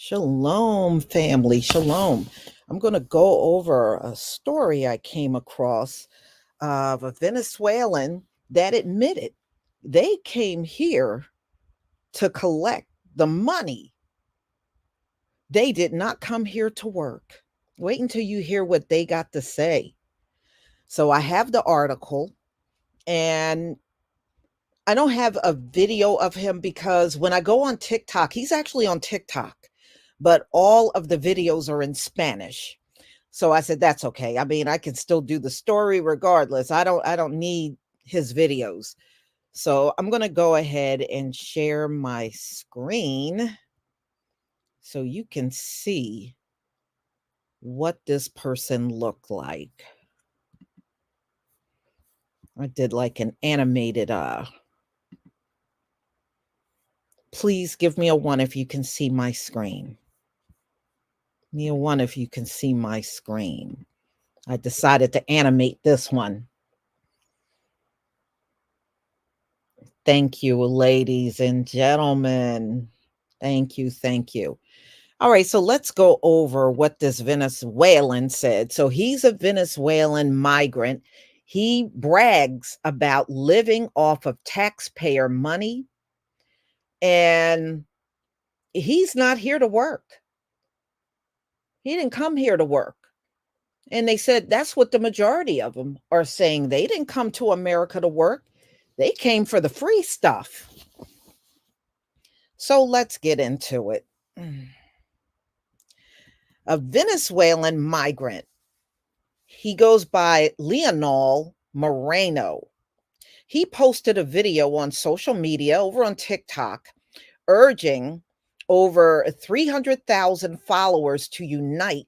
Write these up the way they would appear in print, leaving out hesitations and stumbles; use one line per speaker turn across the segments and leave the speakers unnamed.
Shalom, family. Shalom. I'm going to go over a story I came across of a Venezuelan that admitted they came here to collect the money. They did not come here to work. Wait until you hear what they got to say. So I have the article, and I don't have a video of him because when I go on TikTok, he's actually on TikTok, but all of the videos are in Spanish. So I said, that's okay. I mean, I can still do the story regardless. I don't need his videos. So I'm going to go ahead and share my screen so you can see what this person looked like. I did like an animated, please give me a 1 if you can see my screen. Give me a 1 if you can see my screen. I decided to animate this one. Thank you, ladies and gentlemen. Thank you. Thank you. All right, so let's go over what this Venezuelan said. So he's a Venezuelan migrant. He brags about living off of taxpayer money, and he's not here to work. He didn't come here to work. And they said that's what the majority of them are saying. They didn't come to America to work. They came for the free stuff. So let's get into it. A Venezuelan migrant. He goes by Leonel Moreno. He posted a video on social media over on TikTok urging over 300,000 followers to unite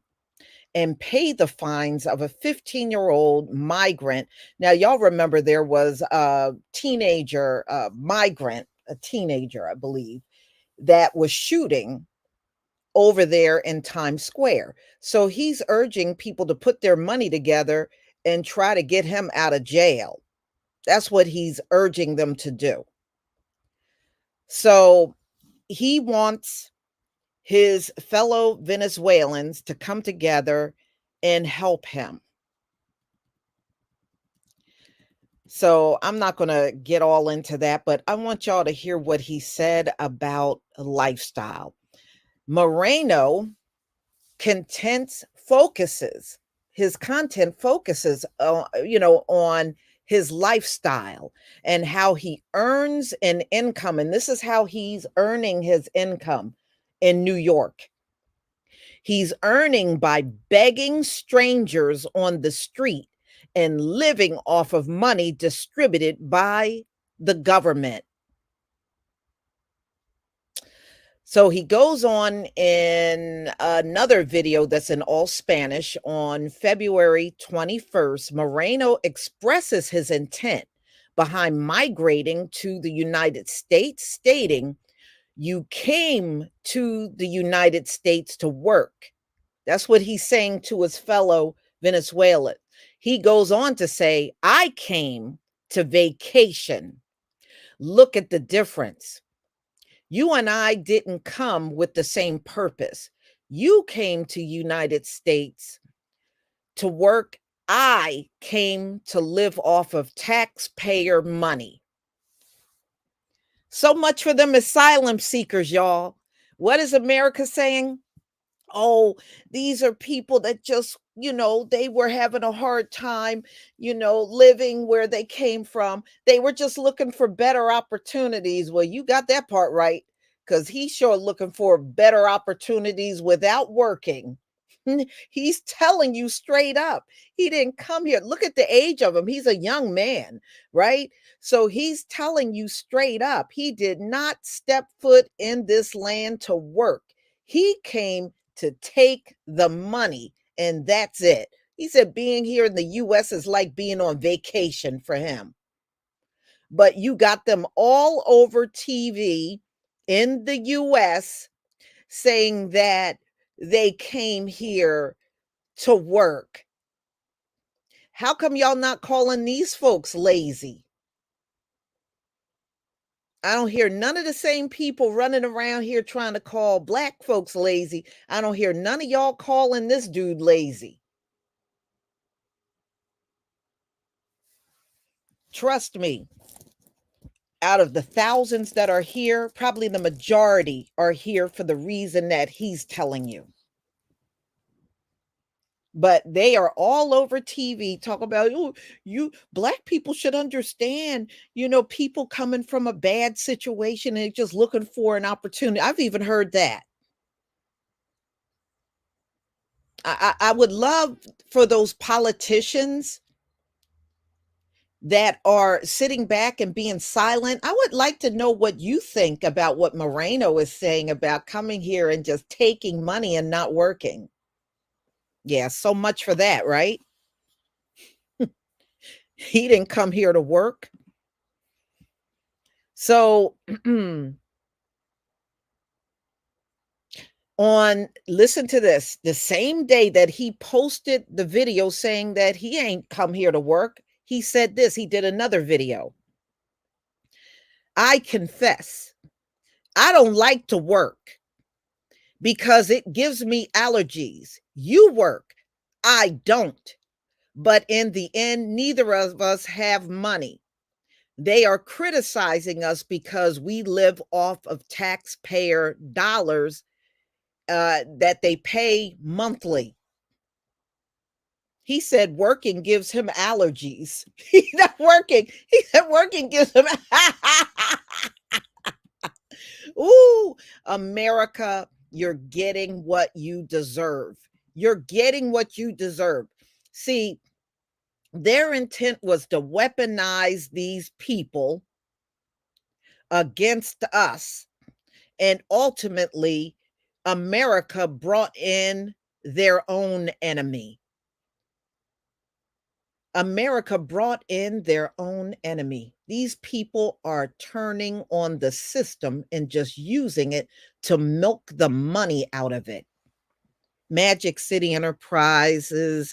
and pay the fines of a 15-year-old migrant. Now, y'all remember there was a teenager, migrant, a teenager, I believe, that was shooting over there in Times Square. So he's urging people to put their money together and try to get him out of jail. That's what he's urging them to do. So he wants his fellow Venezuelans to come together and help him. So I'm not going to get all into that, but I want y'all to hear what he said about lifestyle. Moreno his content focuses on his lifestyle and how he earns an income. And this is how he's earning his income in New York. He's earning by begging strangers on the street and living off of money distributed by the government. So he goes on in another video that's in all Spanish on February 21st. Moreno expresses his intent behind migrating to the United States, stating, "You came to the United States to work." That's what he's saying to his fellow Venezuelans. He goes on to say, "I came to vacation. Look at the difference. You and I didn't come with the same purpose. You came to United States to work. I came to live off of taxpayer money." So much for them asylum seekers, y'all. What is America saying? Oh, these are people that just, they were having a hard time, living where they came from. They were just looking for better opportunities. Well, you got that part right, because he's sure looking for better opportunities without working. He's telling you straight up, he didn't come here. Look at the age of him. He's a young man, right? So he's telling you straight up, he did not step foot in this land to work. He came to take the money, and that's it. He said being here in the US is like being on vacation for him. But you got them all over TV in the US saying that they came here to work. How come y'all not calling these folks lazy? I don't hear none of the same people running around here trying to call black folks lazy. I don't hear none of y'all calling this dude lazy. Trust me, out of the thousands that are here, probably the majority are here for the reason that he's telling you. But they are all over TV talk about, oh, you black people should understand, people coming from a bad situation and just looking for an opportunity. I've even heard that. I would love for those politicians that are sitting back and being silent. I would like to know what you think about what Moreno is saying about coming here and just taking money and not working. Yeah, so much for that, right? He didn't come here to work. So listen to this, the same day that he posted the video saying that he ain't come here to work, he said this, he did another video. "I confess, I don't like to work because it gives me allergies. You work, I don't. But in the end, neither of us have money. They are criticizing us because we live off of taxpayer dollars that they pay monthly." He said working gives him allergies. He's not working. He said working gives him. Ooh, America, you're getting what you deserve. You're getting what you deserve. See, their intent was to weaponize these people against us. And ultimately, America brought in their own enemy. America brought in their own enemy. These people are turning on the system and just using it to milk the money out of it. Magic City Enterprises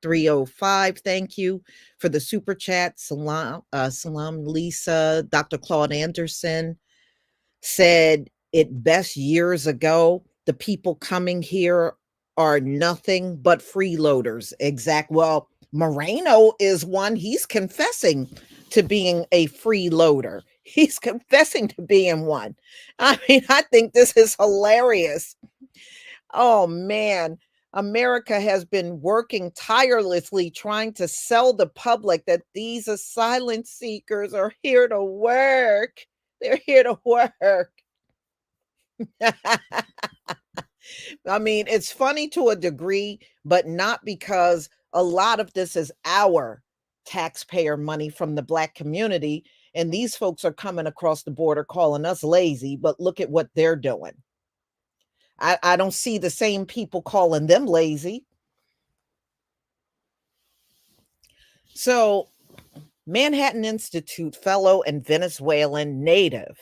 305, thank you for the super chat. Salam Lisa. Dr. Claude Anderson said it best years ago. The people coming here are nothing but freeloaders. Exact. Well, Moreno is one. He's confessing to being a freeloader. He's confessing to being one. I mean, I think this is hilarious. Oh man, America has been working tirelessly trying to sell the public that these asylum seekers are here to work. They're here to work. I mean, it's funny to a degree, but not because a lot of this is our taxpayer money from the Black community. And these folks are coming across the border calling us lazy, but look at what they're doing. I don't see the same people calling them lazy. So, Manhattan Institute fellow and Venezuelan native.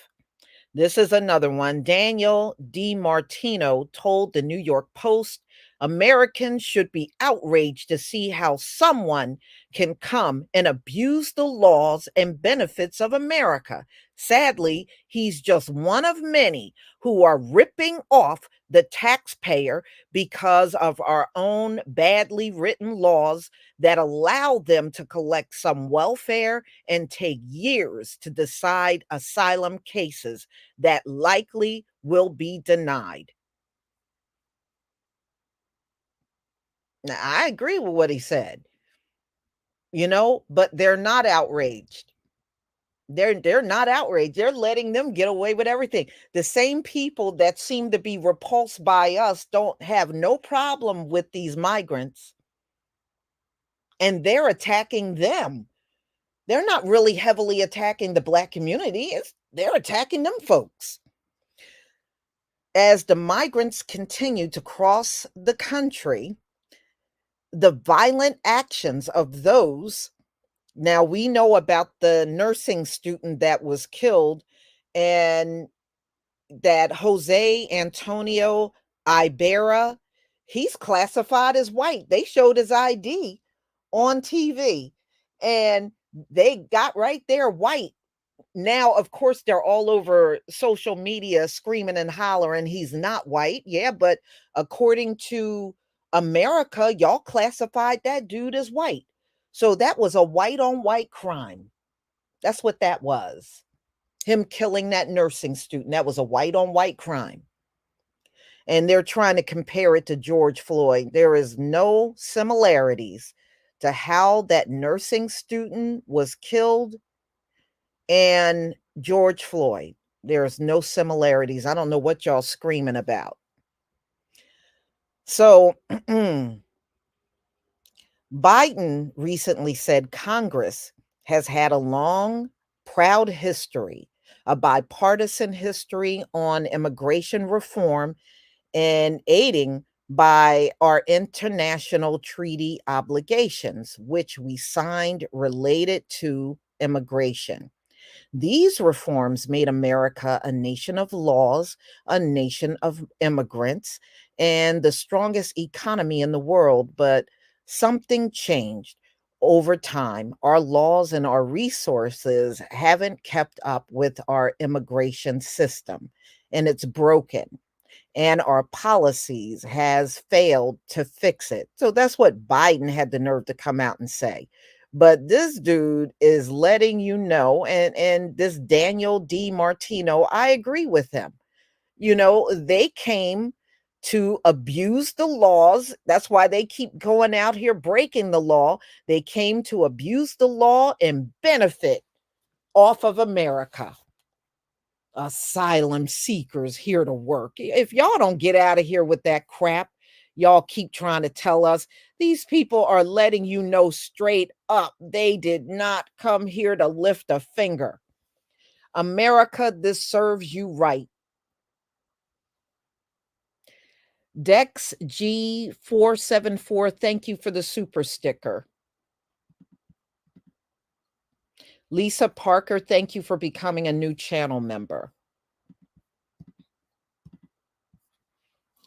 This is another one. Daniel DiMartino told the New York Post Americans should be outraged to see how someone can come and abuse the laws and benefits of America. Sadly, he's just one of many who are ripping off the taxpayer because of our own badly written laws that allow them to collect some welfare and take years to decide asylum cases that likely will be denied. Now, I agree with what he said, but they're not outraged. They're not outraged. They're letting them get away with everything. The same people that seem to be repulsed by us don't have no problem with these migrants, and they're attacking them. They're not really heavily attacking the Black community. They're attacking them folks. As the migrants continue to cross the country, the violent actions of those, now we know about the nursing student that was killed, and that Jose Antonio Ibarra, he's classified as white. They showed his ID on TV, and they got right there white. Now, of course, they're all over social media screaming and hollering he's not white. Yeah, but according to America, y'all classified that dude as white. So that was a white on white crime. That's what that was. Him killing that nursing student. That was a white on white crime. And they're trying to compare it to George Floyd. There is no similarities to how that nursing student was killed and George Floyd. There's no similarities. I don't know what y'all screaming about. So Biden recently said Congress has had a long, proud history, a bipartisan history on immigration reform and aiding by our international treaty obligations, which we signed related to immigration. These reforms made America a nation of laws, a nation of immigrants, and the strongest economy in the world. But something changed over time. Our laws and our resources haven't kept up with our immigration system, and it's broken, and our policies has failed to fix it. So that's what Biden had the nerve to come out and say. But this dude is letting you know, and this Daniel D. Martino, I agree with him. They came to abuse the laws. That's why they keep going out here breaking the law. They came to abuse the law and benefit off of America. Asylum seekers here to work. If y'all don't get out of here with that crap, y'all keep trying to tell us, these people are letting you know straight up they did not come here to lift a finger. America, this serves you right. Dex G474, thank you for the super sticker. Lisa Parker, thank you for becoming a new channel member.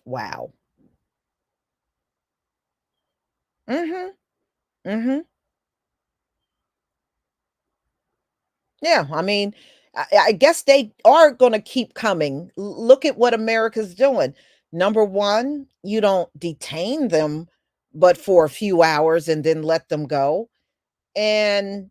Wow. Mhm. Mhm. Yeah, I mean, I guess they are gonna keep coming. Look at what America's doing. Number 1, you don't detain them, but for a few hours and then let them go, and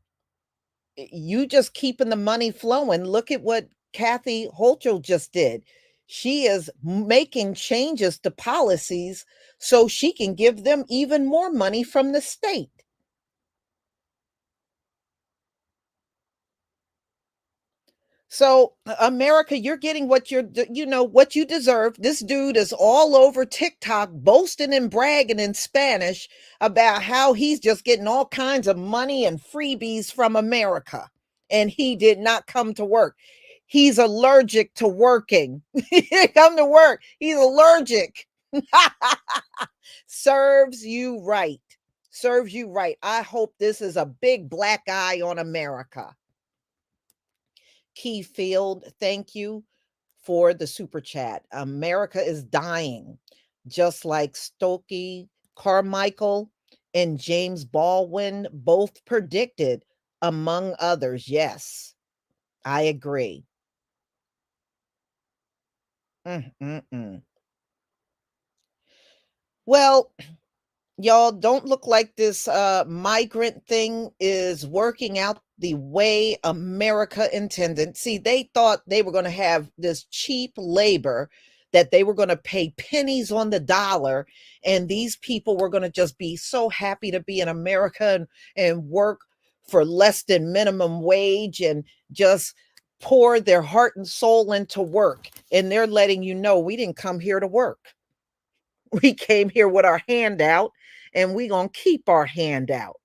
you just keeping the money flowing. Look at what Kathy Hochul just did. She is making changes to policies so she can give them even more money from the state. So, America, you're getting what what you deserve. This dude is all over TikTok boasting and bragging in Spanish about how he's just getting all kinds of money and freebies from America. And he did not come to work. He's allergic to working. He didn't come to work. He's allergic. Serves you right. Serves you right. I hope this is a big black eye on America. Keyfield, thank you for the super chat. America is dying, just like Stokely Carmichael and James Baldwin both predicted, among others. Yes, I agree. Mm, mm, mm. Well, y'all don't look like this migrant thing is working out the way America intended. See, they thought they were going to have this cheap labor that they were going to pay pennies on the dollar, and these people were going to just be so happy to be in America and work for less than minimum wage and just pour their heart and soul into work. And they're letting you know, we didn't come here to work. We came here with our hand out, and we gonna keep our hand out.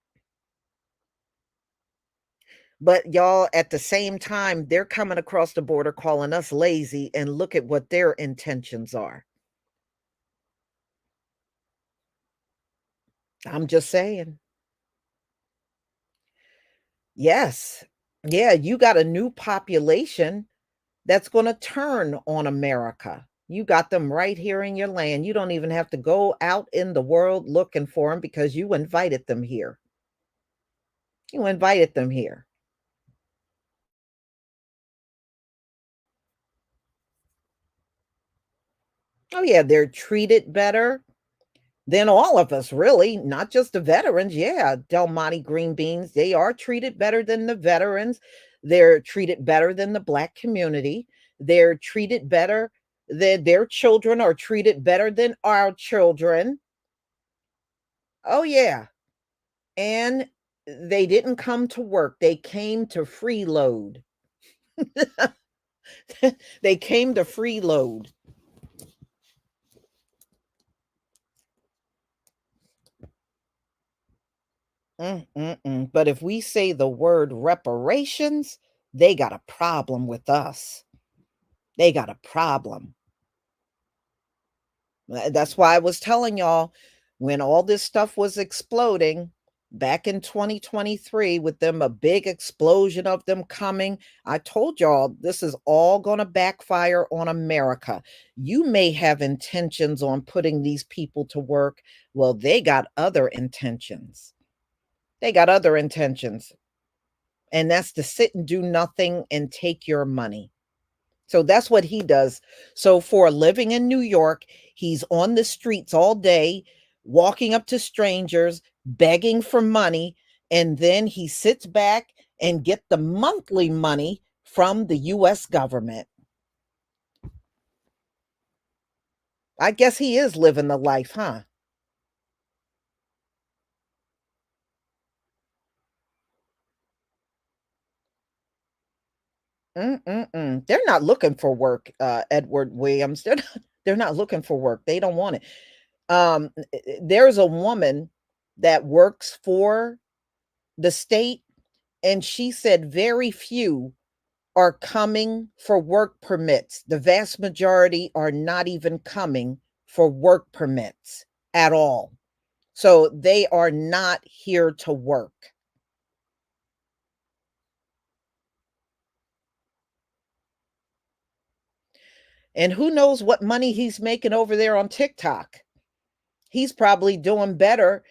But y'all, at the same time, they're coming across the border calling us lazy, and look at what their intentions are. I'm just saying. Yes. Yeah, you got a new population that's going to turn on America. You got them right here in your land. You don't even have to go out in the world looking for them because you invited them here. You invited them here. Oh, yeah, they're treated better than all of us, really, not just the veterans. Yeah, Del Monte green beans, they are treated better than the veterans. They're treated better than the Black community. They're treated better than their children are treated better than our children. Oh, yeah. And they didn't come to work, they came to freeload. They came to freeload. But if we say the word reparations, they got a problem with us. They got a problem. That's why I was telling y'all when all this stuff was exploding back in 2023 with them a big explosion of them coming. I told y'all this is all going to backfire on America. You may have intentions on putting these people to work. Well, they got other intentions. They got other intentions. And that's to sit and do nothing and take your money. So that's what he does. So for living in New York, he's on the streets all day, walking up to strangers, begging for money, and then he sits back and get the monthly money from the US government. I guess he is living the life, huh? They're not looking for work, Edward Williams. They're not looking for work. They don't want it. There's a woman that works for the state, and she said very few are coming for work permits. The vast majority are not even coming for work permits at all. So they are not here to work. And who knows what money he's making over there on TikTok? He's probably doing better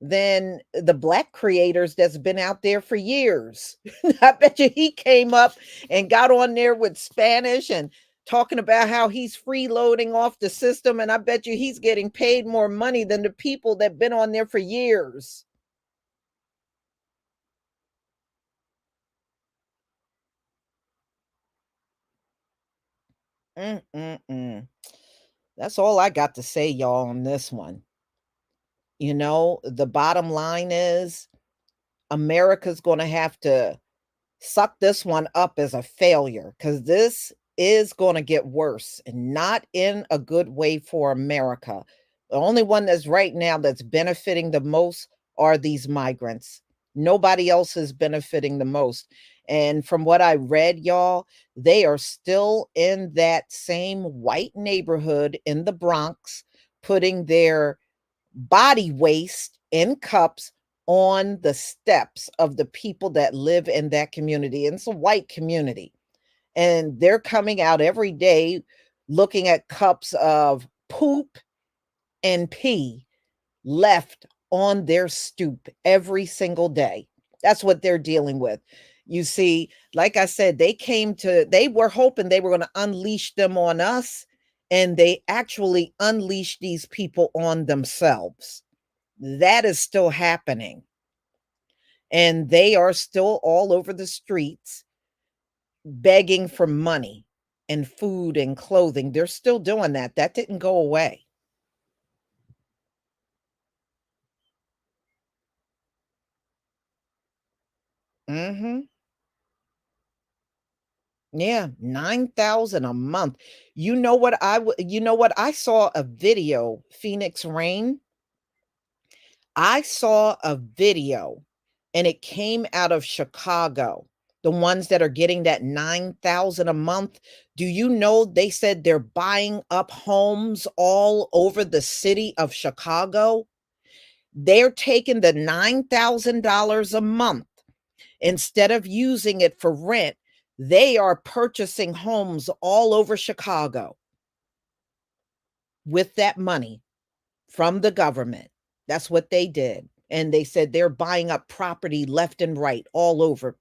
than the black creators that's been out there for years. I bet you he came up and got on there with Spanish and talking about how he's freeloading off the system, and I bet you he's getting paid more money than the people that been on there for years. Mm-mm-mm. That's all I got to say, y'all, on this one. The bottom line is America's going to have to suck this one up as a failure because this is going to get worse and not in a good way for America. The only one that's right now that's benefiting the most are these migrants. Nobody else is benefiting the most. And from what I read, y'all, they are still in that same white neighborhood in the Bronx, putting their body waste in cups on the steps of the people that live in that community. And it's a white community. And they're coming out every day looking at cups of poop and pee left on their stoop every single day. That's what they're dealing with. You see, like I said, they were hoping they were going to unleash them on us, and they actually unleashed these people on themselves. That is still happening. And they are still all over the streets begging for money and food and clothing. They're still doing that. That didn't go away. Mhm. Yeah, 9,000 a month. You know what? I saw a video, Phoenix Rain. I saw a video and it came out of Chicago. The ones that are getting that 9,000 a month. Do you know they said they're buying up homes all over the city of Chicago? They're taking the $9,000 a month. Instead of using it for rent, they are purchasing homes all over Chicago with that money from the government. That's what they did. And they said they're buying up property left and right all over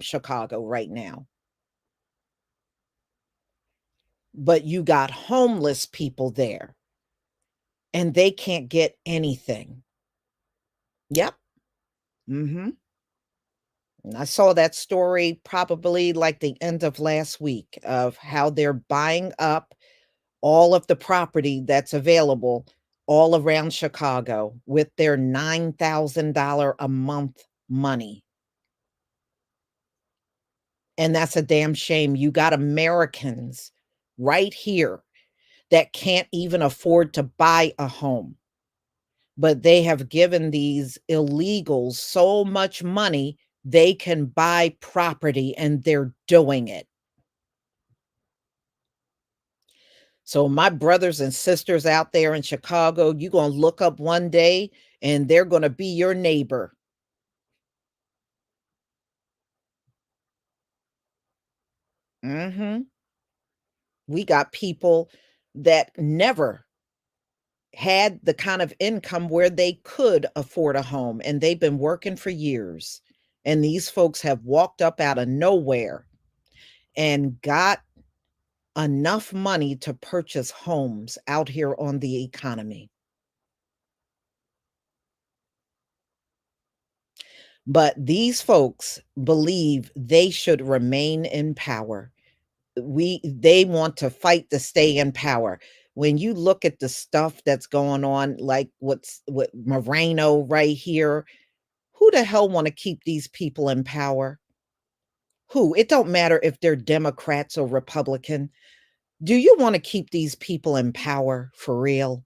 Chicago right now. But you got homeless people there and they can't get anything. Yep. Hmm. And I saw that story probably like the end of last week of how they're buying up all of the property that's available all around Chicago with their $9,000 a month money. And that's a damn shame. You got Americans right here that can't even afford to buy a home, but they have given these illegals so much money they can buy property and they're doing it. So my brothers and sisters out there in Chicago, you're going to look up one day and they're going to be your neighbor. Mhm. We got people that never had the kind of income where they could afford a home, and they've been working for years. And these folks have walked up out of nowhere and got enough money to purchase homes out here on the economy. But these folks believe they should remain in power. They want to fight to stay in power. When you look at the stuff that's going on, like what Moreno right here, who the hell want to keep these people in power? Who? It don't matter if they're Democrats or Republican. Do you want to keep these people in power for real?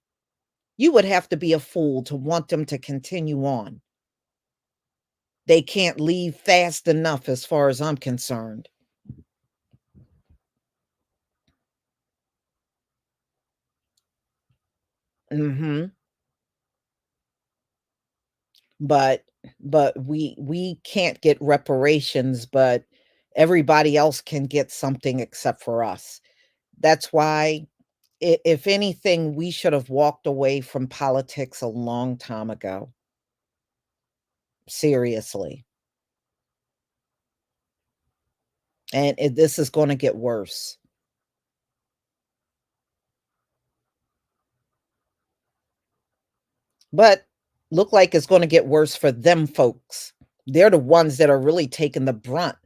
You would have to be a fool to want them to continue on. They can't leave fast enough as far as I'm concerned. Mhm. But we can't get reparations, but everybody else can get something except for us. That's why if anything, we should have walked away from politics a long time ago. Seriously. And this is gonna get worse. But look like it's gonna get worse for them folks. They're the ones that are really taking the brunt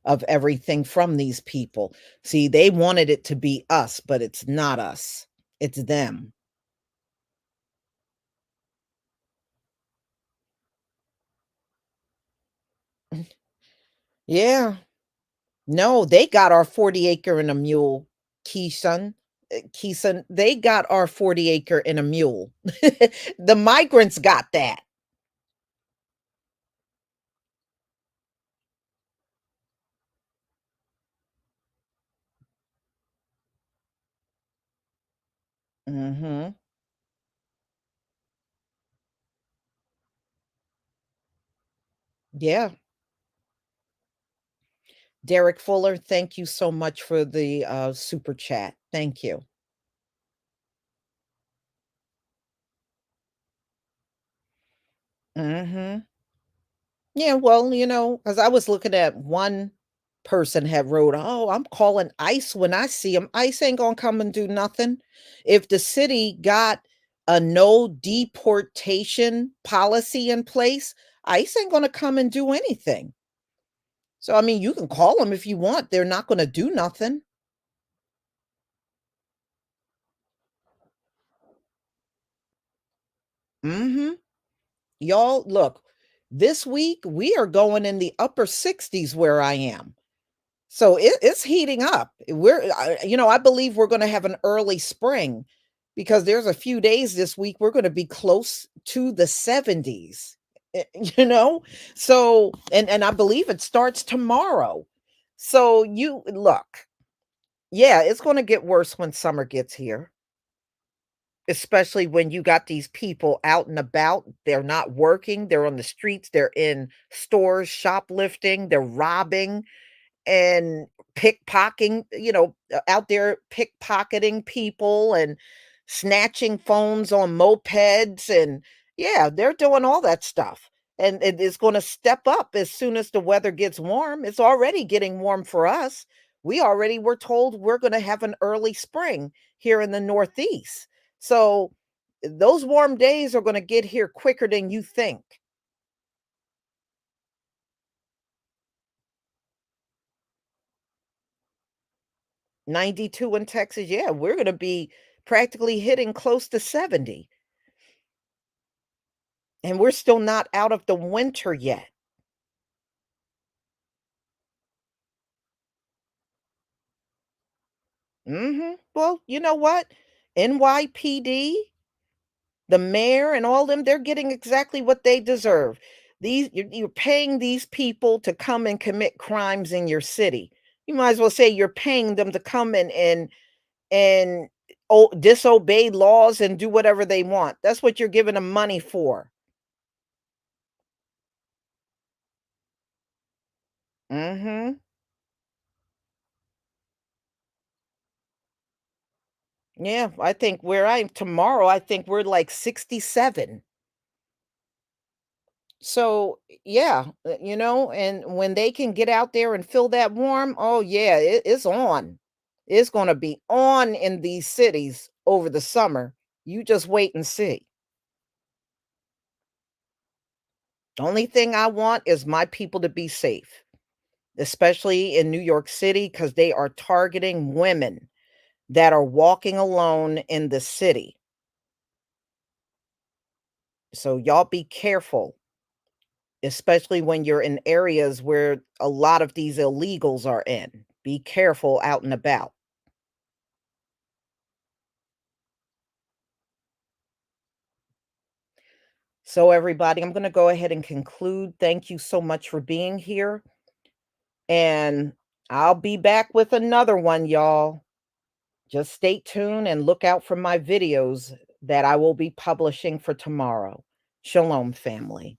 of everything from these people. See, they wanted it to be us, but it's not us. It's them. Yeah. No, they got our 40 acre and a mule, Keeson. Keeson, they got our 40 acre and a mule. The migrants got that. Mhm. Yeah. Derek Fuller, thank you so much for the super chat. Thank you. Mhm. Yeah, well, as I was looking at one person had wrote, "Oh, I'm calling ICE when I see them. ICE ain't gonna come and do nothing." If the city got a no deportation policy in place, ICE ain't gonna come and do anything. So, I mean, you can call them if you want. They're not gonna do nothing. Mhm. Y'all, look, this week we are going in the upper 60s where I am. So it's heating up. I believe we're going to have an early spring because there's a few days this week we're going to be close to the 70s. eh, You know, so and I believe it starts tomorrow. So you look, yeah, it's going to get worse when summer gets here, especially when you got these people out and about. They're not working. They're on the streets. They're in stores, shoplifting. They're robbing and pickpocketing, out there pickpocketing people and snatching phones on mopeds and yeah, they're doing all that stuff. And it is going to step up as soon as the weather gets warm. It's already getting warm for us. We already were told we're going to have an early spring here in the Northeast. So those warm days are going to get here quicker than you think. 92 in Texas, yeah, we're gonna be practically hitting close to 70, and we're still not out of the winter yet. Mhm. Well, you know what? NYPD, the mayor, and all them, they're getting exactly what they deserve. You're paying these people to come and commit crimes in your city. You might as well say you're paying them to come and disobey laws and do whatever they want. That's what you're giving them money for. Mhm. Yeah, I think where I am tomorrow, I think we're like 67. So, yeah, and when they can get out there and feel that warm, oh yeah, it's on. It's going to be on in these cities over the summer. You just wait and see. The only thing I want is my people to be safe, especially in New York City, because they are targeting women that are walking alone in the city. So, y'all be careful. Especially when you're in areas where a lot of these illegals are in. Be careful out and about. So, everybody, I'm going to go ahead and conclude. Thank you so much for being here. And I'll be back with another one, y'all. Just stay tuned and look out for my videos. that I will be publishing for tomorrow. Shalom, family.